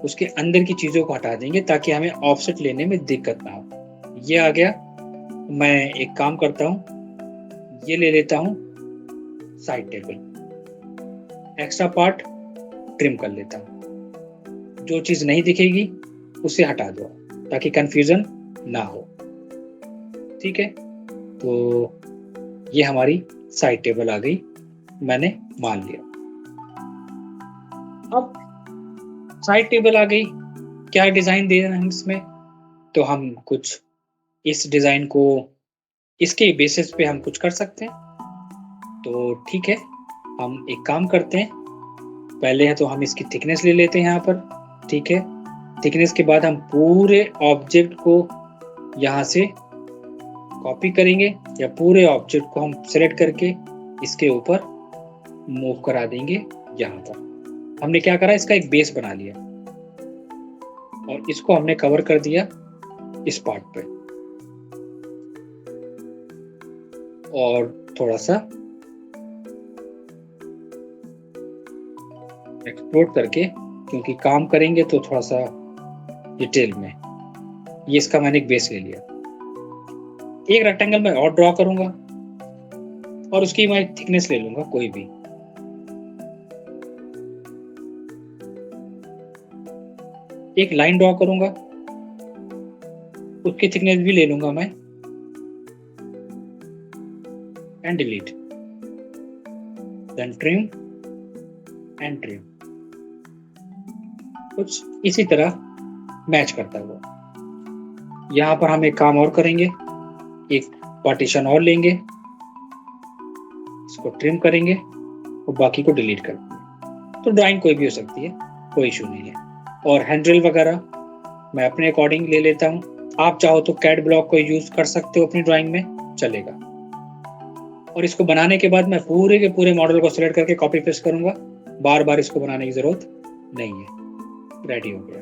उसके अंदर की चीज़ों को हटा देंगे ताकि हमें ऑफसेट लेने में दिक्कत ना हो। ये आ गया। मैं एक काम करता हूँ, ये ले लेता हूँ side table, extra part trim कर लेता हूँ। जो चीज़ नहीं दिखेगी उसे हटा दो ताकि कंफ्यूजन ना हो। ठीक है, तो ये हमारी साइड टेबल आ गई, मैंने मान लिया। अब साइड टेबल आ गई, क्या डिज़ाइन दे रहे हैं इसमें, तो हम कुछ इस डिज़ाइन को इसके बेसिस पे हम कुछ कर सकते हैं। तो ठीक है, हम एक काम करते हैं, पहले है तो हम इसकी थिकनेस ले लेते हैं यहाँ पर। ठीक है, थिकनेस के बाद हम पूरे ऑब्जेक्ट को यहाँ से कॉपी करेंगे या पूरे ऑब्जेक्ट को हम सेलेक्ट करके इसके ऊपर मूव करा देंगे। यहाँ पर हमने क्या करा, इसका एक बेस बना लिया और इसको हमने कवर कर दिया इस पार्ट पे, और थोड़ा सा एक्सप्लोर करके, क्योंकि काम करेंगे तो थोड़ा सा डिटेल में, ये इसका मैंने एक बेस ले लिया। एक रेक्टेंगल में और ड्रॉ करूंगा और उसकी मैं थिकनेस ले लूंगा कोई भी। एक लाइन ड्रॉ करूंगा, उसकी थिकनेस भी ले लूंगा मैं, and delete, then trim and trim. कुछ इसी तरह मैच करता हुआ। यहाँ पर हम एक काम और करेंगे, एक पार्टीशन और लेंगे, इसको ट्रिम करेंगे और बाकी को डिलीट कर देंगे। तो ड्राइंग कोई भी हो सकती है, कोई इशू नहीं है। और हैंडल वगैरह मैं अपने अकॉर्डिंग ले लेता हूँ। आप चाहो तो कैड ब्लॉक को यूज कर सकते हो अपनी ड्राइंग में, चलेगा। और इसको बनाने के बाद मैं पूरे के पूरे मॉडल को सिलेक्ट करके कॉपी पेस्ट करूंगा, बार बार इसको बनाने की जरूरत नहीं है। रेडी हो गया,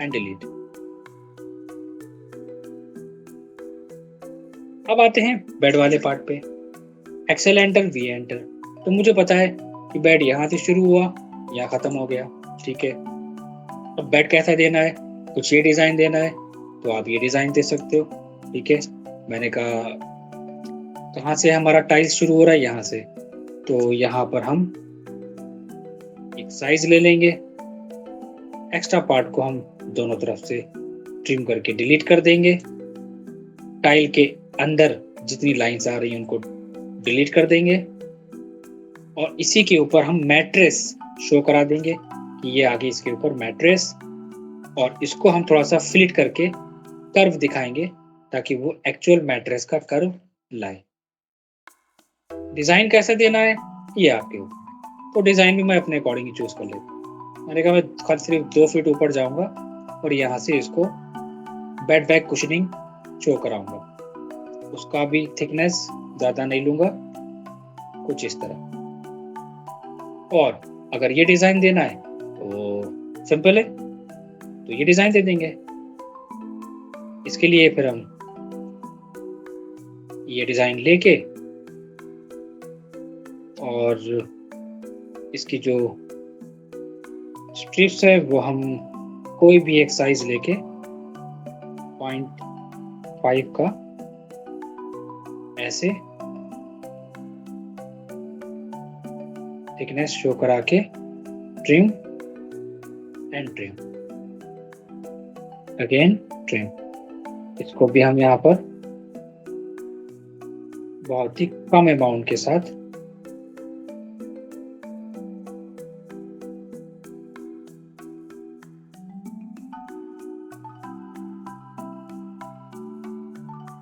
एंड डिलीट। अब आते हैं बेड वाले पार्ट पे। XL enter, V enter. तो मुझे पता है कि बेड यहाँ से शुरू हुआ, यहाँ खत्म हो गया। ठीक है, अब बेड कैसा देना है, कुछ ये डिजाइन देना है तो आप ये डिजाइन दे सकते हो। ठीक है, मैंने कहा कहाँ से हमारा टाइल्स शुरू हो रहा है, यहाँ से, तो यहाँ पर हम एक साइज ले लेंगे। एक्स्ट्रा पार्ट को हम दोनों तरफ से ट्रिम करके डिलीट कर देंगे। टाइल के अंदर जितनी लाइंस आ रही हैं उनको डिलीट कर देंगे और इसी के ऊपर हम मैट्रेस शो करा देंगे कि ये आगे इसके ऊपर मैट्रेस, और इसको हम थोड़ा सा फ्लिट करके कर्व दिखाएंगे ताकि वो एक्चुअल मैट्रेस का कर्व लाए। डिजाइन कैसे देना है ये आपके ऊपर, तो डिजाइन भी मैं अपने अकॉर्डिंग ही चूज कर लेता हूँ। मैंने कहा मैं सिर्फ 2 फीट ऊपर जाऊंगा और यहाँ से इसको बेड बैक कुशनिंग शो कराऊंगा। उसका भी थिकनेस ज्यादा नहीं लूंगा, कुछ इस तरह। और अगर ये डिजाइन देना है तो सिंपल है, तो ये डिजाइन दे देंगे। इसके लिए फिर हम ये डिजाइन लेके और इसकी जो स्ट्रिप्स है वो हम कोई भी एक साइज लेके 0.5 का ऐसे थिकनेस शो करा के trim and trim, again trim. इसको भी हम यहाँ पर बहुत ही कम अमाउंट के साथ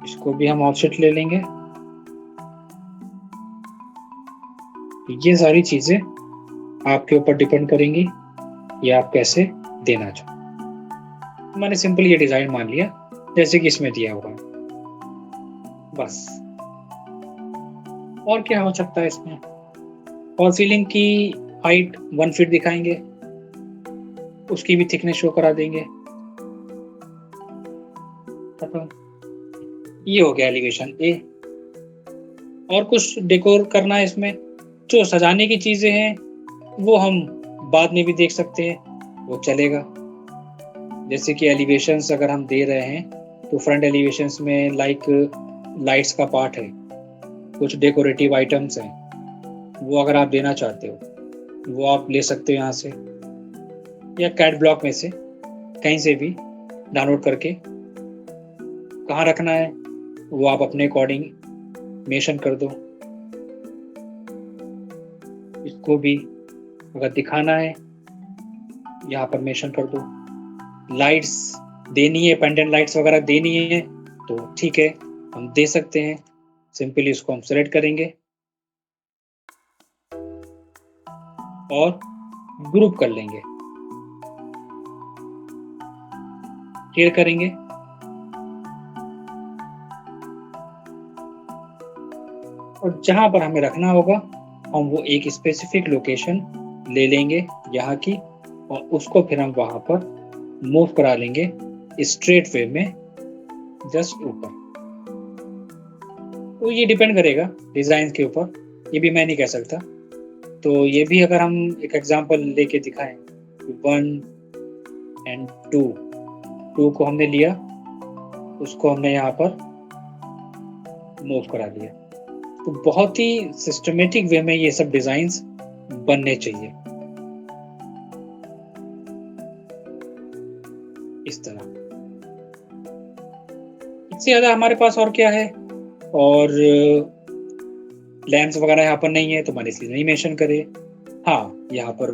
इसको भी हम ऑफसेट ले लेंगे। ये सारी चीजें आपके ऊपर डिपेंड करेंगी ये आप कैसे देना चाहो। मैंने सिंपल ये डिजाइन मान लिया जैसे कि इसमें दिया हुआ है, बस। और क्या हो सकता है इसमें, फॉल सीलिंग की हाइट 1 फीट दिखाएंगे, उसकी भी थिकनेस शो करा देंगे, खत्म। ये हो गया एलिवेशन ए। और कुछ डेकोर करना है इसमें, जो सजाने की चीजें हैं वो हम बाद में भी देख सकते हैं। वो चलेगा। जैसे कि एलिवेशंस अगर हम दे रहे हैं तो फ्रंट एलिवेशंस में लाइट्स का पार्ट है, कुछ डेकोरेटिव आइटम्स हैं, वो अगर आप देना चाहते हो वो आप ले सकते हो यहाँ से, या कैट ब्लॉक में से कहीं से भी डाउनलोड करके। कहाँ रखना है वो आप अपने अकॉर्डिंग मेंशन कर दो। इसको भी अगर दिखाना है यहाँ पर मेंशन कर दो। लाइट्स देनी है, पेंडेंट लाइट्स वगैरह देनी है तो ठीक है, हम दे सकते हैं। सिंपली इसको हम सेलेक्ट करेंगे और ग्रुप कर लेंगे, क्लियर करेंगे। और जहां पर हमें रखना होगा हम वो एक स्पेसिफिक लोकेशन ले लेंगे यहाँ की, और उसको फिर हम वहां पर मूव करा लेंगे स्ट्रेट वे में, जस्ट ऊपर। तो ये डिपेंड करेगा डिजाइन के ऊपर, ये भी मैं नहीं कह सकता। तो ये भी अगर हम एक एग्जांपल लेके दिखाएं, 1 और 2 को हमने लिया, उसको हमने यहाँ पर मूव करा दिया। तो बहुत ही सिस्टमेटिक वे में ये सब डिजाइन्स बनने चाहिए, इस तरह। इससे ज्यादा हमारे पास और क्या है, और लैंप्स वगैरह यहाँ पर नहीं है तो मैंने इसलिए नहीं मेंशन करे। हाँ, यहाँ पर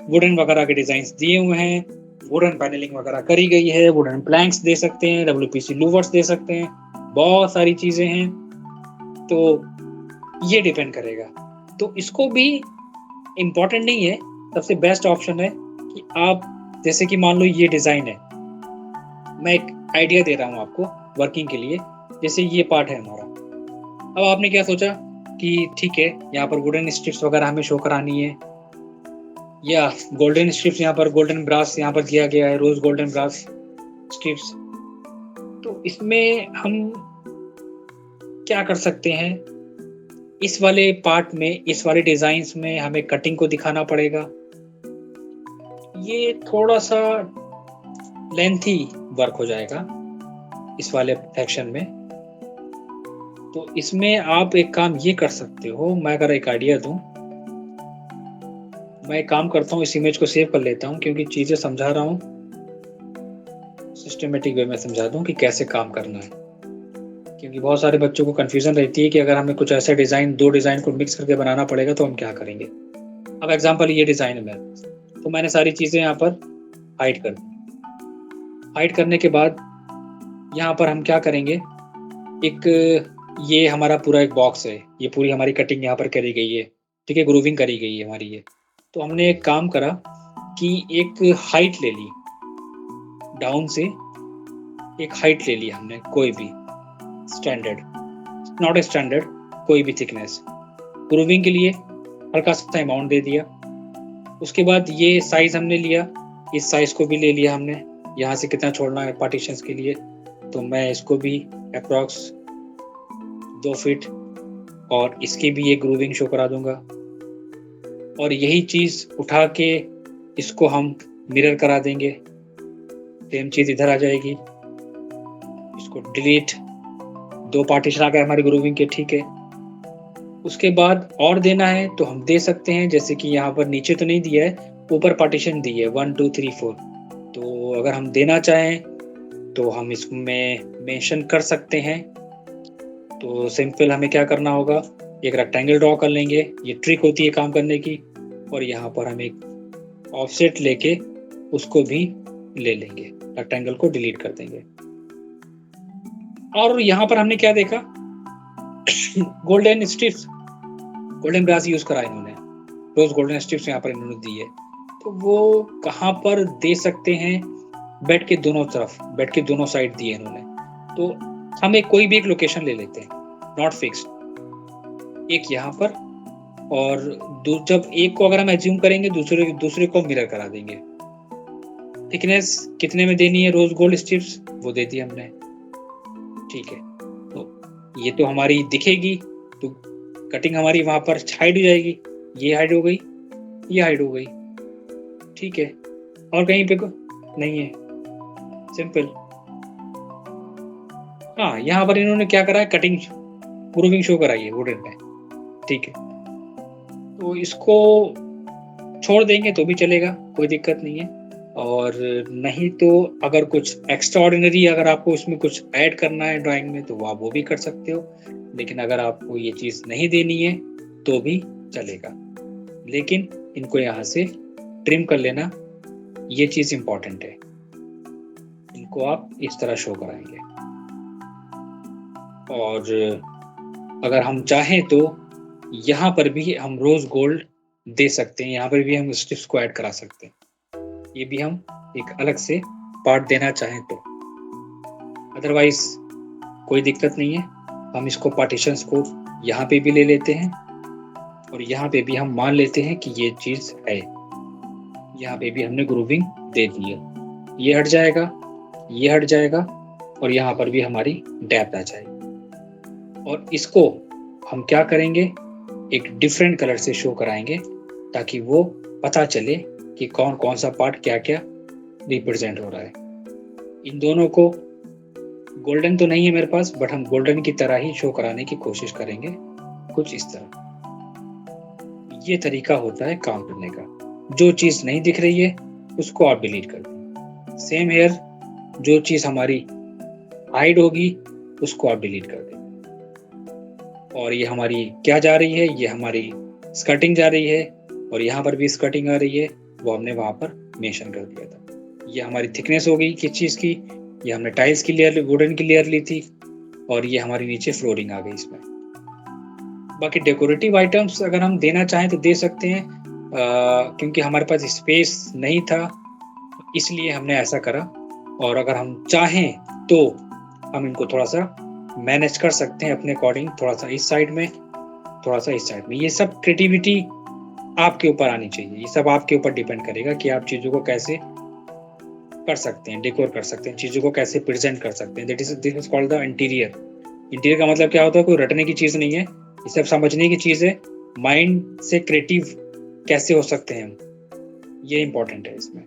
वुडन वगैरह के डिजाइन्स दिए हुए हैं, वुडन पैनलिंग वगैरह करी गई है, वुडन प्लैंक्स दे सकते हैं, WPC लूवर्स दे सकते हैं, बहुत सारी चीजें हैं। तो ये डिपेंड करेगा। तो इसको भी इम्पोर्टेंट नहीं है, सबसे बेस्ट ऑप्शन है कि आप, जैसे कि मान लो ये डिजाइन है, मैं एक आइडिया दे रहा हूँ आपको वर्किंग के लिए। जैसे ये पार्ट है हमारा, अब आपने क्या सोचा कि ठीक है यहाँ पर वुडन स्ट्रिप्स वगैरह हमें शो करानी है, या गोल्डन स्ट्रिप्स, यहाँ पर गोल्डन ब्रास यहाँ पर दिया गया है, रोज गोल्डन ब्रास स्ट्रिप्स। तो इसमें हम क्या कर सकते हैं, इस वाले पार्ट में, इस वाले डिजाइन्स में हमें कटिंग को दिखाना पड़ेगा। ये थोड़ा सा लेंथी वर्क हो जाएगा इस वाले सेक्शन में। तो इसमें आप एक काम ये कर सकते हो, मैं अगर एक आइडिया दूं, मैं एक काम करता हूँ, इस इमेज को सेव कर लेता हूँ, क्योंकि चीजें समझा रहा हूँ सिस्टमेटिक वे में समझा दूं कि कैसे काम करना है। क्योंकि बहुत सारे बच्चों को कंफ्यूजन रहती है कि अगर हमें कुछ ऐसा डिजाइन, दो डिजाइन को मिक्स करके बनाना पड़ेगा तो हम क्या करेंगे। अब एग्जांपल ये डिजाइन है, तो मैंने सारी चीजें यहाँ पर हाइड कर दी। हाइड करने के बाद यहाँ पर हम क्या करेंगे, एक ये हमारा पूरा एक बॉक्स है, ये पूरी हमारी कटिंग यहाँ पर करी गई है, ठीक है, ग्रूविंग करी गई है हमारी ये। तो हमने एक काम करा कि एक हाइट ले ली, डाउन से एक हाइट ले ली हमने, कोई भी स्टैंडर्ड, नॉट स्टैंडर्ड, कोई भी थिकनेस, ग्रूविंग के लिए हल्का सा अमाउंट दे दिया। उसके बाद ये साइज हमने लिया, इस साइज को भी ले लिया हमने, यहाँ से कितना छोड़ना है पार्टीशंस के लिए। तो मैं इसको भी अप्रॉक्स 2 फीट और इसकी भी एक ग्रूविंग शो करा दूंगा। और यही चीज उठा के इसको हम मिरर करा देंगे, सेम चीज इधर आ जाएगी। इसको डिलीट, 2 पार्टीशन आ गए हमारी ग्रूविंग के, ठीक है। उसके बाद और देना है तो हम दे सकते हैं, जैसे कि यहाँ पर नीचे तो नहीं दिया है, ऊपर पार्टीशन दी है 1 2 3 4। तो अगर हम देना चाहें तो हम इसमें मेंशन कर सकते हैं। तो सिंपल हमें क्या करना होगा, एक रेक्टेंगल ड्रॉ कर लेंगे, ये ट्रिक होती है काम करने की। और यहाँ पर हम एक ऑफसेट लेके उसको भी ले लेंगे, रेक्टेंगल को डिलीट कर देंगे। और यहाँ पर हमने क्या देखा, golden strips, golden brass use करा इन्होंने, रोज गोल्डन स्ट्रिप्स यहाँ पर इन्होंने दी है। तो वो कहाँ पर दे सकते हैं, बेड के दोनों तरफ, बेड के दोनों साइड दिए इन्होंने। तो हम कोई भी एक लोकेशन ले लेते हैं, नॉट फिक्स्ड, एक यहाँ पर, और जब एक को अगर हम एज्यूम करेंगे, दूसरे को मिरर करा देंगे। थिकनेस कितने में देनी है रोज गोल्ड स्ट्रिप्स, वो दे दी हमने, ठीक है। तो ये तो हमारी दिखेगी, तो कटिंग हमारी वहां पर हाइड हो जाएगी, ये हाइड हो गई, ये हाइड हो गई, ठीक है। और कहीं पे नहीं है, सिंपल। हाँ, यहाँ पर इन्होंने क्या करा है, कटिंग ग्रूविंग शो कराई है वुडन में, ठीक है। तो इसको छोड़ देंगे तो भी चलेगा, कोई दिक्कत नहीं है। और नहीं तो अगर कुछ एक्स्ट्रा ऑर्डिनरी अगर आपको इसमें कुछ ऐड करना है ड्राइंग में तो आप वो भी कर सकते हो, लेकिन अगर आपको ये चीज़ नहीं देनी है तो भी चलेगा। लेकिन इनको यहाँ से ट्रिम कर लेना, ये चीज़ इम्पॉर्टेंट है। इनको आप इस तरह शो कराएंगे। और अगर हम चाहें तो यहाँ पर भी हम रोज गोल्ड दे सकते हैं, यहाँ पर भी हम स्ट्रिप्स को ऐड करा सकते हैं। ये भी हम एक अलग से पार्ट देना चाहें तो, अदरवाइज कोई दिक्कत नहीं है। हम इसको पार्टीशंस को यहाँ पे भी ले लेते हैं और यहाँ पे भी हम मान लेते हैं कि ये चीज़ है। यहाँ पे भी हमने ग्रूविंग दे दी है, ये हट जाएगा, ये हट जाएगा और यहाँ पर भी हमारी डेप्थ आ जाएगी। और इसको हम क्या करेंगे, एक डिफरेंट कलर से शो कराएंगे ताकि वो पता चले कि कौन कौन सा पार्ट क्या क्या रिप्रेजेंट हो रहा है। इन दोनों को गोल्डन तो नहीं है मेरे पास, बट हम गोल्डन की तरह ही शो कराने की कोशिश करेंगे, कुछ इस तरह। ये तरीका होता है काम करने का। जो चीज़ नहीं दिख रही है उसको आप डिलीट कर दें। सेम हेयर, जो चीज़ हमारी हाइड होगी उसको आप डिलीट कर दें। और ये हमारी क्या जा रही है, ये हमारी स्कर्टिंग जा रही है और यहाँ पर भी स्कर्टिंग आ रही है, वो हमने वहाँ पर मेंशन कर दिया था। ये हमारी थिकनेस हो गई किस चीज़ की, ये हमने टाइल्स की लेयर, वुडन की लेयर ली थी और ये हमारी नीचे फ्लोरिंग आ गई इसमें। बाकी डेकोरेटिव आइटम्स अगर हम देना चाहें तो दे सकते हैं, क्योंकि हमारे पास स्पेस नहीं था इसलिए हमने ऐसा करा। और अगर हम चाहें तो हम इनको थोड़ा सा मैनेज कर सकते हैं अपने अकॉर्डिंग, थोड़ा सा इस साइड में, थोड़ा सा इस साइड में। ये सब क्रिएटिविटी आपके ऊपर आनी चाहिए, ये सब आपके ऊपर डिपेंड करेगा कि आप चीज़ों को कैसे कर सकते हैं, डेकोर कर सकते हैं, चीज़ों को कैसे प्रेजेंट कर सकते हैं। This is called the interior. Interior का मतलब क्या होता है, कोई रटने की चीज़ नहीं है, ये सब समझने की चीज़ है। माइंड से क्रिएटिव कैसे हो सकते हैं हम, ये इंपॉर्टेंट है इसमें।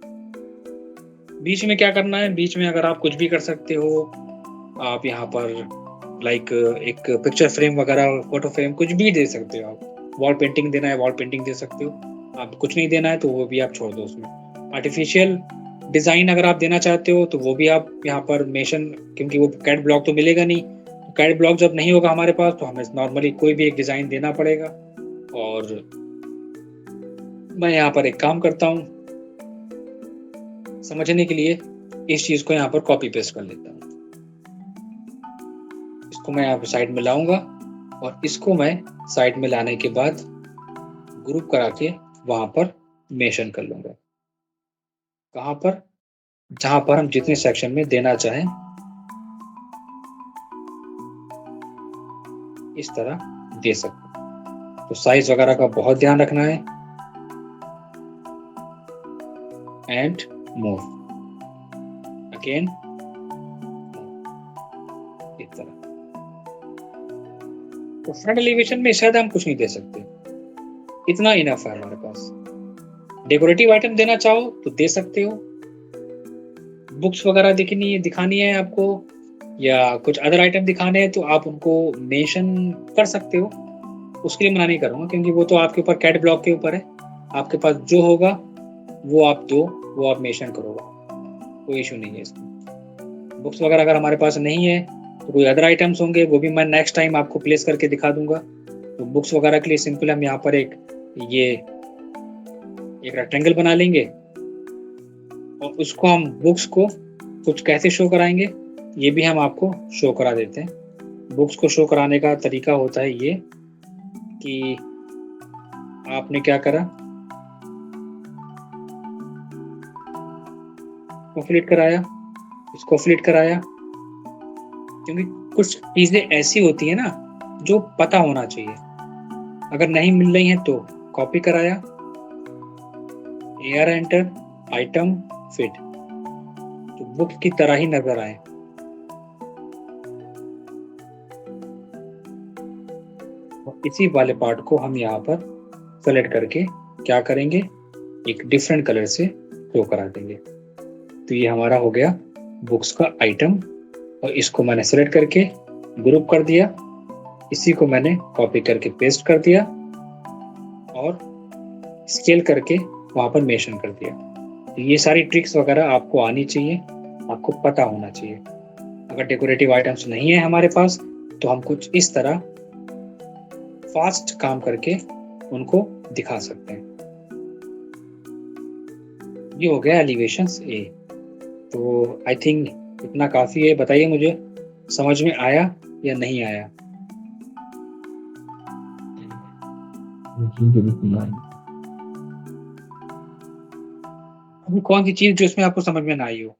बीच में क्या करना है, बीच में अगर आप कुछ भी कर सकते हो, आप यहाँ पर लाइक एक पिक्चर फ्रेम वगैरह, फोटो फ्रेम, कुछ भी दे सकते हो आप। वॉल पेंटिंग देना है वॉल पेंटिंग दे सकते हो, आप कुछ नहीं देना है तो वो भी आप छोड़ दो उसमें। आर्टिफिशियल डिज़ाइन अगर आप देना चाहते हो तो वो भी आप यहाँ पर मेंशन, क्योंकि वो कैड ब्लॉक तो मिलेगा नहीं, तो कैड ब्लॉक जब नहीं होगा हमारे पास तो हमें नॉर्मली कोई भी एक डिज़ाइन देना पड़ेगा। और मैं यहाँ पर एक काम करता हूँ, समझने के लिए इस चीज़ को यहाँ पर कॉपी पेस्ट कर लेता हूँ। इसको मैं यहाँ पर साइड में लाऊंगा और इसको मैं साइड में लाने के बाद ग्रुप करा के वहाँ पर मेंशन कर लूँगा। कहाँ पर, जहाँ पर हम जितने सेक्शन में देना चाहें इस तरह दे सकते हैं। तो साइज वगैरह का बहुत ध्यान रखना है। एंड मूव अगेन, इस तरह। तो फ्रंट एलिवेशन में शायद हम कुछ नहीं दे सकते, इतना इनफ है हमारे पास। डेकोरेटिव आइटम देना चाहो तो दे सकते हो, बुक्स वगैरह दिखानी है आपको, या कुछ अदर आइटम दिखाने हैं तो आप उनको मेंशन कर सकते हो। उसके लिए मना नहीं करूँगा क्योंकि वो तो आपके ऊपर, कैट ब्लॉक के ऊपर है। आपके पास जो होगा वो आप दो, वो आप मेंशन करोगे, कोई इशू नहीं है इसमें। बुक्स वगैरह अगर हमारे पास नहीं है तो कोई अदर आइटम्स होंगे, वो भी मैं नेक्स्ट टाइम आपको प्लेस करके दिखा दूंगा। तो बुक्स वगैरह के लिए सिंपल हम यहाँ पर एक रेक्टेंगल बना लेंगे और उसको हम बुक्स को कुछ कैसे शो कराएंगे ये भी हम आपको शो करा देते हैं। बुक्स को शो कराने का तरीका होता है ये कि आपने क्या करा, इसको फ्लिट कराया, इसको फ्लिट कराया, क्योंकि कुछ चीज़ें ऐसी होती है ना जो पता होना चाहिए, अगर नहीं मिल रही हैं तो कॉपी कराया, एयर एंटर, आइटम फिट, तो बुक की तरह ही नजर आए। इसी वाले पार्ट को हम यहाँ पर सेलेक्ट करके क्या करेंगे, एक डिफरेंट कलर से शो करा देंगे। तो ये हमारा हो गया बुक्स का आइटम और इसको मैंने सेलेक्ट करके ग्रुप कर दिया, इसी को मैंने कॉपी करके पेस्ट कर दिया और स्केल करके वहाँ पर मेंशन कर दिया। तो ये सारी ट्रिक्स वगैरह आपको आनी चाहिए, आपको पता होना चाहिए। अगर डेकोरेटिव आइटम्स नहीं है हमारे पास तो हम कुछ इस तरह फास्ट काम करके उनको दिखा सकते हैं। ये हो गया एलिवेशंस ए। तो आई थिंक इतना काफ़ी है। बताइए मुझे समझ में आया या नहीं आया? अभी कौन सी चीज़ जो इसमें आपको समझ में ना आई हो?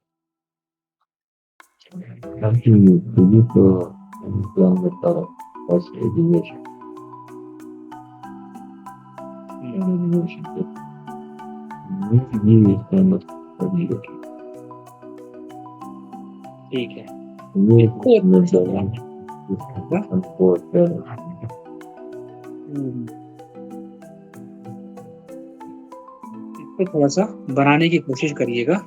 After you delete the plan method as elimination. Elimination. Maybe is kind of elimination. ठीक है। Maybe इसको थोड़ा सा बनाने की कोशिश करिएगा।